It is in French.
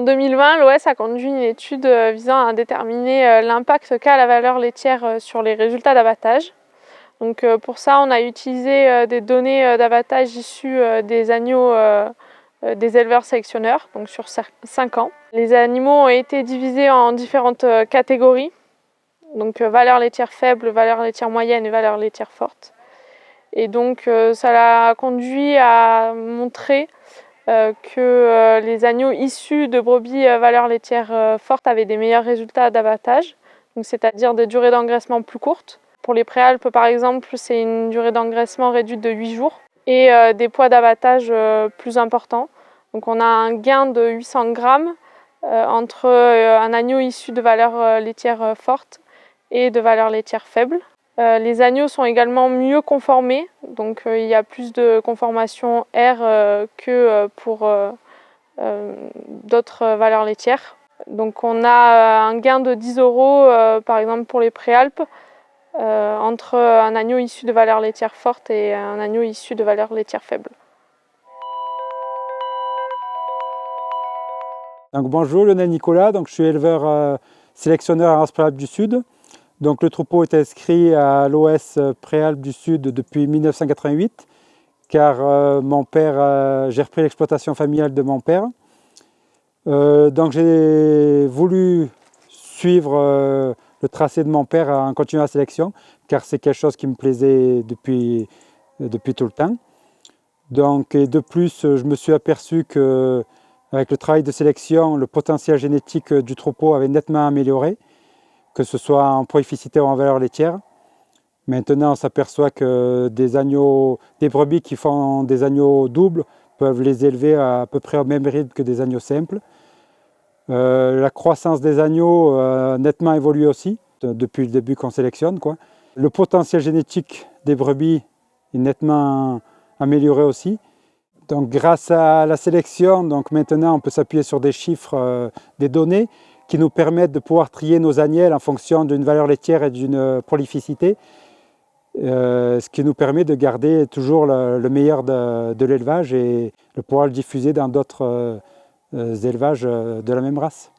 En 2020, l'OS a conduit une étude visant à déterminer l'impact qu'a la valeur laitière sur les résultats d'abattage. Donc, pour ça, on a utilisé des données d'abattage issues des agneaux des éleveurs sélectionneurs, donc sur 5 ans. Les animaux ont été divisés en différentes catégories, donc valeur laitière faible, valeur laitière moyenne et valeur laitière forte. Et donc ça a conduit à montrer que les agneaux issus de brebis valeur laitière forte avaient des meilleurs résultats d'abattage, c'est-à-dire des durées d'engraissement plus courtes. Pour les préalpes, par exemple, c'est une durée d'engraissement réduite de 8 jours et des poids d'abattage plus importants. Donc on a un gain de 800 grammes entre un agneau issu de valeur laitière forte et de valeur laitière faible. Les agneaux sont également mieux conformés, donc il y a plus de conformation R que pour d'autres valeurs laitières. Donc on a un gain de 10 € par exemple pour les préalpes entre un agneau issu de valeur laitière forte et un agneau issu de valeur laitière faible. Donc, bonjour, Lionel Nicolas, je suis éleveur sélectionneur à Anse Préalpes du Sud. Donc, le troupeau est inscrit à l'OS Préalpes du Sud depuis 1988, car mon père, j'ai repris l'exploitation familiale de mon père. Donc j'ai voulu suivre le tracé de mon père en continuant la sélection, car c'est quelque chose qui me plaisait depuis tout le temps. Donc, et de plus, je me suis aperçu que avec le travail de sélection, le potentiel génétique du troupeau avait nettement amélioré, que ce soit en proïficité ou en valeur laitière. Maintenant, on s'aperçoit que des brebis qui font des agneaux doubles peuvent les élever à peu près au même rythme que des agneaux simples. La croissance des agneaux a nettement évolué aussi, depuis le début qu'on sélectionne, quoi. Le potentiel génétique des brebis est nettement amélioré aussi. Donc, grâce à la sélection, maintenant on peut s'appuyer sur des chiffres, des données qui nous permettent de pouvoir trier nos agnelles en fonction d'une valeur laitière et d'une prolificité, ce qui nous permet de garder toujours le meilleur de l'élevage et de pouvoir le diffuser dans d'autres élevages de la même race.